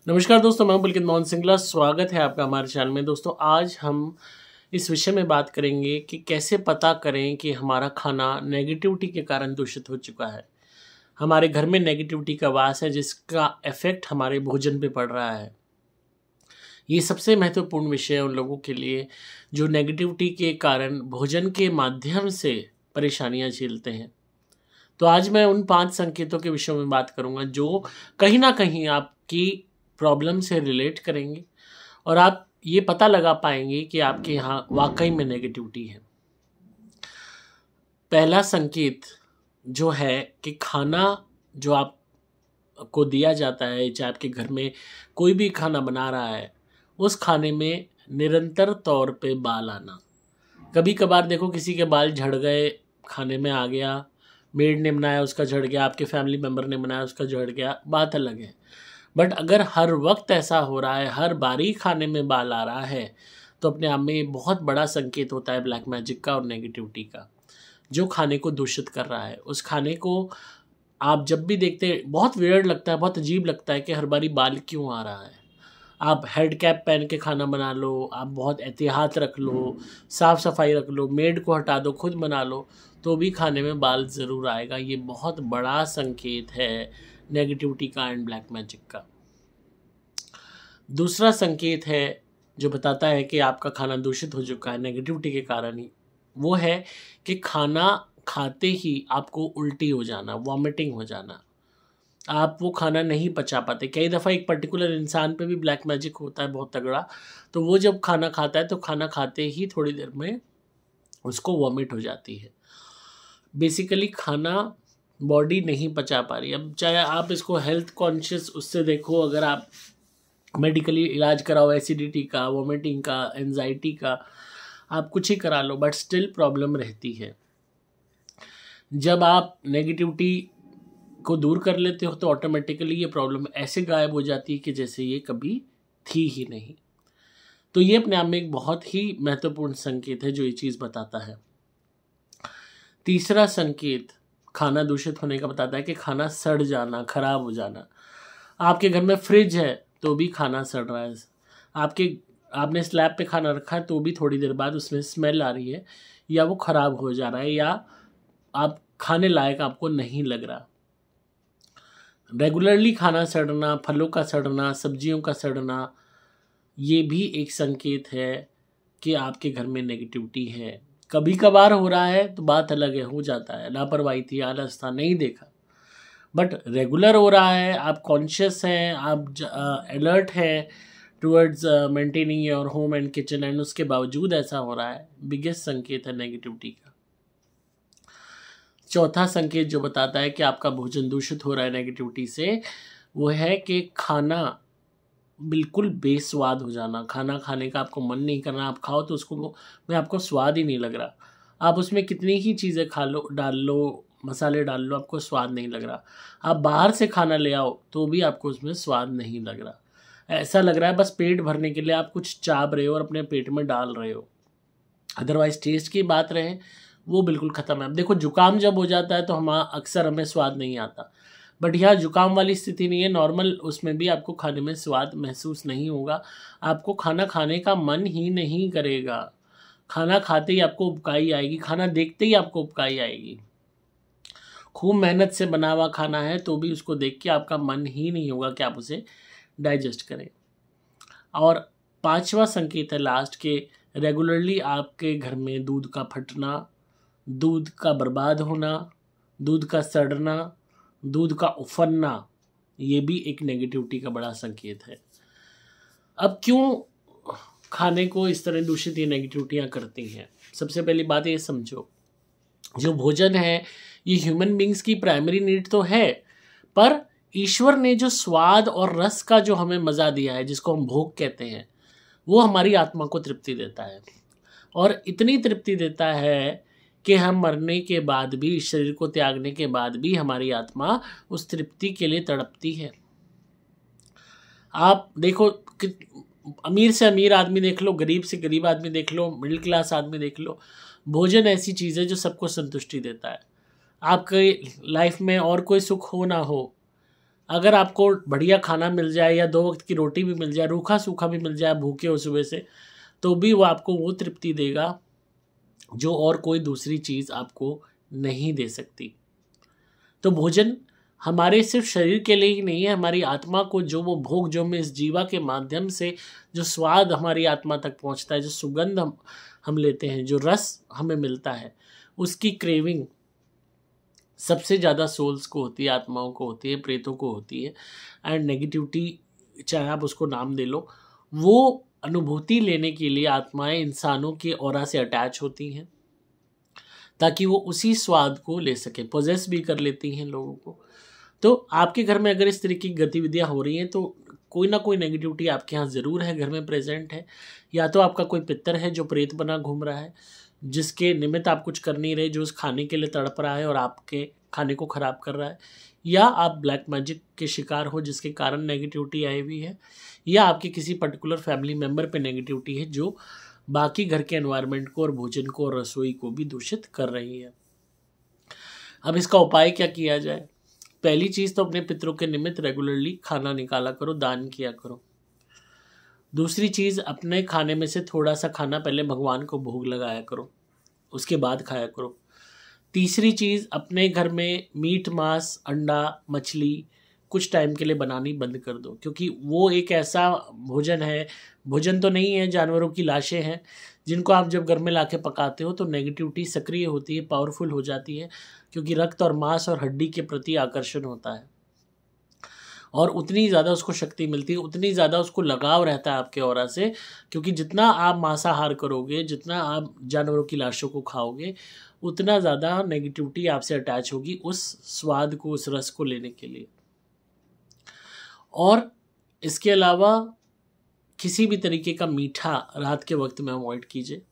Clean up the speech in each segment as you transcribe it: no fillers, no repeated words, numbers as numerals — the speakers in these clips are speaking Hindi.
नमस्कार दोस्तों, मैं पुलकित मोहन सिंगला। स्वागत है आपका हमारे चैनल में। दोस्तों, आज हम इस विषय में बात करेंगे कि कैसे पता करें कि हमारा खाना नेगेटिविटी के कारण दूषित हो चुका है। हमारे घर में नेगेटिविटी का वास है जिसका इफेक्ट हमारे भोजन पे पड़ रहा है। ये सबसे महत्वपूर्ण विषय है उन लोगों के लिए जो नेगेटिविटी के कारण भोजन के माध्यम से परेशानियां झेलते हैं। तो आज मैं उन 5 संकेतों के विषय में बात करूंगा जो कहीं ना कहीं आपकी प्रॉब्लम से रिलेट करेंगे और आप ये पता लगा पाएंगे कि आपके यहाँ वाकई में नेगेटिविटी है। पहला संकेत जो है कि खाना जो आपको दिया जाता है, चाहे आपके घर में कोई भी खाना बना रहा है, उस खाने में निरंतर तौर पे बाल आना। कभी कभार देखो किसी के बाल झड़ गए, खाने में आ गया, मेड ने बनाया उसका झड़ गया, आपके फैमिली मेम्बर ने बनाया उसका झड़ गया, बात अलग है। बट अगर हर वक्त ऐसा हो रहा है, हर बारी खाने में बाल आ रहा है, तो अपने आप में बहुत बड़ा संकेत होता है ब्लैक मैजिक का और नेगेटिविटी का, जो खाने को दूषित कर रहा है। उस खाने को आप जब भी देखते हैं बहुत वियर्ड लगता है, बहुत अजीब लगता है कि हर बारी बाल क्यों आ रहा है। आप हेड कैप पहन के खाना बना लो, आप बहुत एहतियात रख लो, साफ़ सफाई रख लो, मेड को हटा दो, खुद बना लो, तो भी खाने में बाल ज़रूर आएगा। ये बहुत बड़ा संकेत है नेगेटिविटी का एंड ब्लैक मैजिक का। दूसरा संकेत है जो बताता है कि आपका खाना दूषित हो चुका है नेगेटिविटी के कारण ही, वो है कि खाना खाते ही आपको उल्टी हो जाना, वॉमिटिंग हो जाना, आप वो खाना नहीं पचा पाते। कई दफ़ा एक पर्टिकुलर इंसान पे भी ब्लैक मैजिक होता है बहुत तगड़ा, तो वो जब खाना खाता है तो खाना खाते ही थोड़ी देर में उसको वॉमिट हो जाती है। बेसिकली खाना बॉडी नहीं पचा पा रही। अब चाहे आप इसको हेल्थ कॉन्शियस उससे देखो, अगर आप मेडिकली इलाज कराओ एसिडिटी का, वॉमिटिंग का, एंजाइटी का, आप कुछ ही करा लो, बट स्टिल प्रॉब्लम रहती है। जब आप नेगेटिविटी को दूर कर लेते हो तो ऑटोमेटिकली ये प्रॉब्लम ऐसे गायब हो जाती है कि जैसे ये कभी थी ही नहीं। तो ये अपने आप में एक बहुत ही महत्वपूर्ण संकेत है जो ये चीज़ बताता है। तीसरा संकेत खाना दूषित होने का बताता है कि खाना सड़ जाना, खराब हो जाना। आपके घर में फ्रिज है तो भी खाना सड़ रहा है, आपने स्लैब पे खाना रखा है तो भी थोड़ी देर बाद उसमें स्मेल आ रही है, या वो ख़राब हो जा रहा है, या आप खाने लायक आपको नहीं लग रहा। रेगुलरली खाना सड़ना, फलों का सड़ना, सब्जियों का सड़ना, ये भी एक संकेत है कि आपके घर में नेगेटिविटी है। कभी कभार हो रहा है तो बात अलग है, हो जाता है, लापरवाही थी, आलस था, नहीं देखा। बट रेगुलर हो रहा है, आप कॉन्शियस हैं, आप अलर्ट हैं towards maintaining your home and kitchen, and उसके बावजूद ऐसा हो रहा है, बिगेस्ट संकेत है नेगेटिविटी का। चौथा संकेत जो बताता है कि आपका भोजन दूषित हो रहा है नेगेटिविटी से, वो है कि खाना बिल्कुल बेस्वाद हो जाना। खाना खाने का आपको मन नहीं करना, आप खाओ तो उसको में आपको स्वाद ही नहीं लग रहा। आप उसमें कितनी ही चीज़ें खा लो, डाल लो, मसाले डाल लो, आपको स्वाद नहीं लग रहा। आप बाहर से खाना ले आओ तो भी आपको उसमें स्वाद नहीं लग रहा। ऐसा लग रहा है बस पेट भरने के लिए आप कुछ चाप रहे हो और अपने पेट में डाल रहे हो, अदरवाइज टेस्ट की बात रहे वो बिल्कुल ख़त्म है। अब देखो, जुकाम जब हो जाता है तो अक्सर हमें स्वाद नहीं आता, बट यहाँ जुकाम वाली स्थिति नहीं है, नॉर्मल उसमें भी आपको खाने में स्वाद महसूस नहीं होगा। आपको खाना खाने का मन ही नहीं करेगा, खाना खाते ही आपको उबकाई आएगी, खाना देखते ही आपको उबकाई आएगी। खूब मेहनत से बना हुआ खाना है तो भी उसको देख के आपका मन ही नहीं होगा कि आप उसे डाइजेस्ट करें। और 5वां संकेत है लास्ट के, रेगुलरली आपके घर में दूध का फटना, दूध का बर्बाद होना, दूध का सड़ना, दूध का उफनना, ये भी एक नेगेटिविटी का बड़ा संकेत है। अब क्यों खाने को इस तरह दूषित ये नेगेटिविटियाँ करती हैं? सबसे पहली बात ये समझो, जो भोजन है ये ह्यूमन बींग्स की प्राइमरी नीड तो है, पर ईश्वर ने जो स्वाद और रस का जो हमें मज़ा दिया है, जिसको हम भोग कहते हैं, वो हमारी आत्मा को तृप्ति देता है। और इतनी तृप्ति देता है कि हम मरने के बाद भी, इस शरीर को त्यागने के बाद भी हमारी आत्मा उस तृप्ति के लिए तड़पती है। आप देखो कि अमीर से अमीर आदमी देख लो, गरीब से गरीब आदमी देख लो, मिडिल क्लास आदमी देख लो, भोजन ऐसी चीज़ है जो सबको संतुष्टि देता है। आपके लाइफ में और कोई सुख हो ना हो, अगर आपको बढ़िया खाना मिल जाए या 2 वक्त की रोटी भी मिल जाए, रूखा सूखा भी मिल जाए, भूखे हो सुबह से, तो भी वो आपको वो तृप्ति देगा जो और कोई दूसरी चीज़ आपको नहीं दे सकती। तो भोजन हमारे सिर्फ शरीर के लिए ही नहीं है, हमारी आत्मा को जो वो भोग, जो हम इस जीवा के माध्यम से जो स्वाद हमारी आत्मा तक पहुंचता है, जो सुगंध हम लेते हैं, जो रस हमें मिलता है, उसकी क्रेविंग सबसे ज़्यादा सोल्स को होती है, आत्माओं को होती है, प्रेतों को होती है। एंड नेगेटिविटी, चाहे आप उसको नाम दे लो, वो अनुभूति लेने के लिए आत्माएं इंसानों के ऑरा से अटैच होती हैं ताकि वो उसी स्वाद को ले सके, पोजेस भी कर लेती हैं लोगों को। तो आपके घर में अगर इस तरीके की गतिविधियां हो रही हैं तो कोई ना कोई नेगेटिविटी आपके यहाँ ज़रूर है, घर में प्रेजेंट है। या तो आपका कोई पितर है जो प्रेत बना घूम रहा है, जिसके निमित्त आप कुछ कर नहीं रहे, जो उस खाने के लिए तड़प रहा है और आपके खाने को ख़राब कर रहा है, या आप ब्लैक मैजिक के शिकार हो जिसके कारण नेगेटिविटी आई हुई है, या आपके किसी पर्टिकुलर फैमिली मेम्बर पे नेगेटिविटी है जो बाकी घर के एनवायरनमेंट को और भोजन को और रसोई को भी दूषित कर रही है। अब इसका उपाय क्या किया जाए? पहली चीज़ तो अपने पितरों के निमित्त रेगुलरली खाना निकाला करो, दान किया करो। दूसरी चीज़, अपने खाने में से थोड़ा सा खाना पहले भगवान को भोग लगाया करो, उसके बाद खाया करो। तीसरी चीज़, अपने घर में मीट, मांस, अंडा, मछली कुछ टाइम के लिए बनानी बंद कर दो, क्योंकि वो एक ऐसा भोजन है, भोजन तो नहीं है, जानवरों की लाशें हैं, जिनको आप जब घर में लाके पकाते हो तो नेगेटिविटी सक्रिय होती है, पावरफुल हो जाती है, क्योंकि रक्त और मांस और हड्डी के प्रति आकर्षण होता है और उतनी ज़्यादा उसको शक्ति मिलती है, उतनी ज़्यादा उसको लगाव रहता है आपके ऑरा से, क्योंकि जितना आप मांसाहार करोगे, जितना आप जानवरों की लाशों को खाओगे, उतना ज़्यादा नेगेटिविटी आपसे अटैच होगी उस स्वाद को, उस रस को लेने के लिए। और इसके अलावा किसी भी तरीके का मीठा रात के वक्त में अवॉइड कीजिए,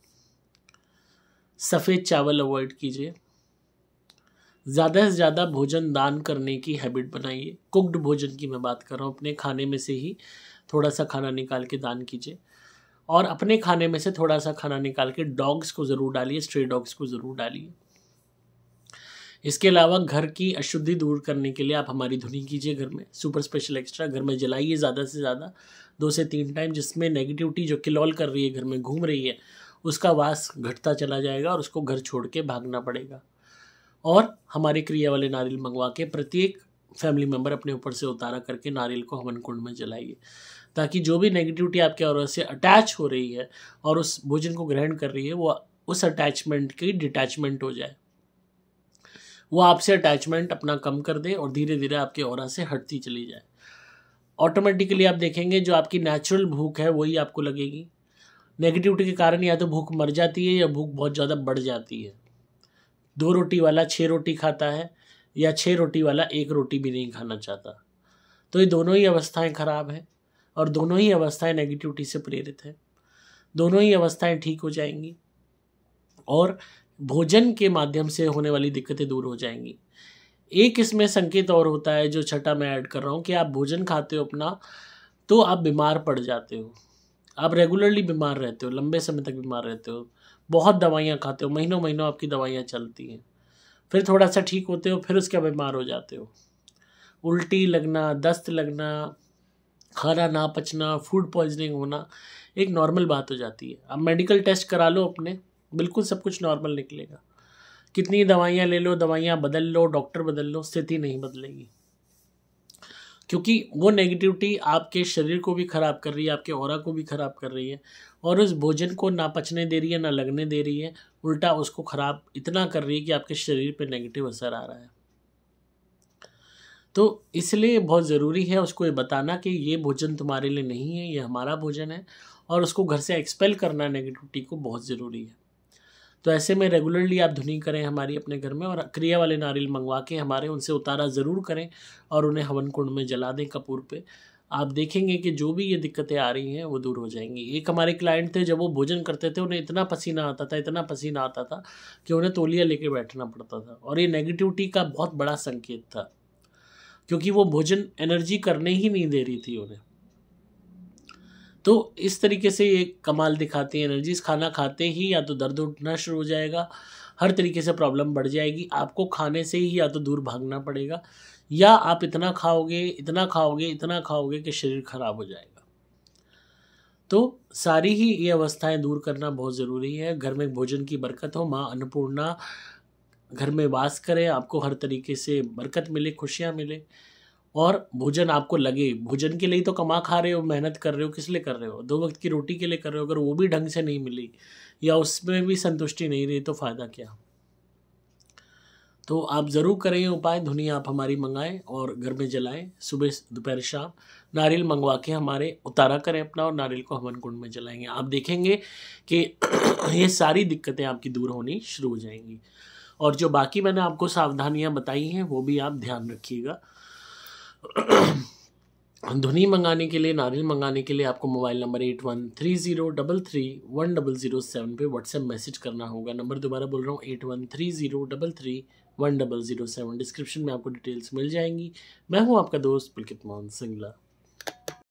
सफ़ेद चावल अवॉइड कीजिए, ज़्यादा से ज़्यादा भोजन दान करने की हैबिट बनाइए। कुक्ड भोजन की मैं बात कर रहा हूँ, अपने खाने में से ही थोड़ा सा खाना निकाल के दान कीजिए, और अपने खाने में से थोड़ा सा खाना निकाल के डॉग्स को ज़रूर डालिए, स्ट्रे डॉग्स को ज़रूर डालिए। इसके अलावा घर की अशुद्धि दूर करने के लिए आप हमारी धुनी कीजिए घर में, सुपर स्पेशल एक्स्ट्रा घर में जलाइए ज़्यादा से ज़्यादा, 2 से 3 टाइम, जिसमें नेगेटिविटी जो किलौल कर रही है, घर में घूम रही है, उसका वास घटता चला जाएगा और उसको घर छोड़ के भागना पड़ेगा। और हमारे क्रिया वाले नारियल मंगवा के प्रत्येक फैमिली मेम्बर अपने ऊपर से उतारा करके नारियल को हवन कुंड में जलाइए, ताकि जो भी नेगेटिविटी आपके ऑरा से अटैच हो रही है और उस भोजन को ग्रहण कर रही है, वो उस अटैचमेंट की डिटैचमेंट हो जाए, वो आपसे अटैचमेंट अपना कम कर दे और धीरे धीरे आपके ऑरा से हटती चली जाए। ऑटोमेटिकली आप देखेंगे जो आपकी नेचुरल भूख है वही आपको लगेगी। नेगेटिविटी के कारण या तो भूख मर जाती है या भूख बहुत ज़्यादा बढ़ जाती है। 2 रोटी वाला 6 रोटी खाता है या 6 रोटी वाला 1 रोटी भी नहीं खाना चाहता। तो ये दोनों ही अवस्थाएं खराब हैं और दोनों ही अवस्थाएं नेगेटिविटी से प्रेरित हैं। दोनों ही अवस्थाएं ठीक हो जाएंगी और भोजन के माध्यम से होने वाली दिक्कतें दूर हो जाएंगी। एक इसमें संकेत और होता है जो छठा मैं ऐड कर रहा हूँ कि आप भोजन खाते हो अपना तो आप बीमार पड़ जाते हो, आप रेगुलरली बीमार रहते हो, लंबे समय तक बीमार रहते हो, बहुत दवाइयाँ खाते हो, महीनों महीनों आपकी दवाइयाँ चलती हैं, फिर थोड़ा सा ठीक होते हो, फिर उसके बीमार हो जाते हो। उल्टी लगना, दस्त लगना, खाना ना पचना, फूड पॉइजनिंग होना एक नॉर्मल बात हो जाती है। अब मेडिकल टेस्ट करा लो अपने, बिल्कुल सब कुछ नॉर्मल निकलेगा। कितनी दवाइयाँ ले लो, दवाइयाँ बदल लो, डॉक्टर बदल लो, स्थिति नहीं बदलेगी, क्योंकि वो नेगेटिविटी आपके शरीर को भी ख़राब कर रही है, आपके ऑरा को भी ख़राब कर रही है और उस भोजन को ना पचने दे रही है, ना लगने दे रही है, उल्टा उसको ख़राब इतना कर रही है कि आपके शरीर पे नेगेटिव असर आ रहा है। तो इसलिए बहुत ज़रूरी है उसको ये बताना कि ये भोजन तुम्हारे लिए नहीं है, ये हमारा भोजन है, और उसको घर से एक्सपेल करना नेगेटिविटी को बहुत ज़रूरी है। तो ऐसे में रेगुलरली आप धुनी करें हमारी अपने घर में, और क्रिया वाले नारियल मंगवा के हमारे उनसे उतारा ज़रूर करें और उन्हें हवन कुंड में जला दें कपूर पे। आप देखेंगे कि जो भी ये दिक्कतें आ रही हैं वो दूर हो जाएंगी। एक हमारे क्लाइंट थे, जब वो भोजन करते थे उन्हें इतना पसीना आता था, इतना पसीना आता था कि उन्हें तौलिया लेके बैठना पड़ता था, और ये नेगेटिविटी का बहुत बड़ा संकेत था, क्योंकि वो भोजन एनर्जी करने ही नहीं दे रही थी उन्हें। तो इस तरीके से ये कमाल दिखाती है एनर्जीज। खाना खाते ही या तो दर्द उठना शुरू हो जाएगा, हर तरीके से प्रॉब्लम बढ़ जाएगी, आपको खाने से ही या तो दूर भागना पड़ेगा या आप इतना खाओगे, इतना खाओगे, इतना खाओगे कि शरीर खराब हो जाएगा। तो सारी ही ये अवस्थाएं दूर करना बहुत ज़रूरी है। घर में भोजन की बरकत हो, माँ अन्नपूर्णा घर में वास करे, आपको हर तरीके से बरकत मिले, खुशियाँ मिले, और भोजन आपको लगे। भोजन के लिए ही तो कमा खा रहे हो, मेहनत कर रहे हो, किस लिए कर रहे हो? 2 वक्त की रोटी के लिए कर रहे हो। अगर वो भी ढंग से नहीं मिली या उसमें भी संतुष्टि नहीं रही तो फ़ायदा क्या? तो आप ज़रूर करें ये उपाय। धुनी आप हमारी मंगाएं और घर में जलाएं, सुबह दोपहर शाम। नारियल मंगवा के हमारे उतारा करें अपना, और नारियल को हवन कुंड में जलाएंगे। आप देखेंगे कि ये सारी दिक्कतें आपकी दूर होनी शुरू हो जाएंगी। और जो बाकी मैंने आपको सावधानियां बताई हैं वो भी आप ध्यान रखिएगा। धुनी मंगाने के लिए, नारियल मंगाने के लिए आपको मोबाइल नंबर 8130331007 पे व्हाट्सएप मैसेज करना होगा। नंबर दोबारा बोल रहा हूँ, 8130331007। डिस्क्रिप्शन में आपको डिटेल्स मिल जाएंगी। मैं हूँ आपका दोस्त पुलकित मोहन सिंगला।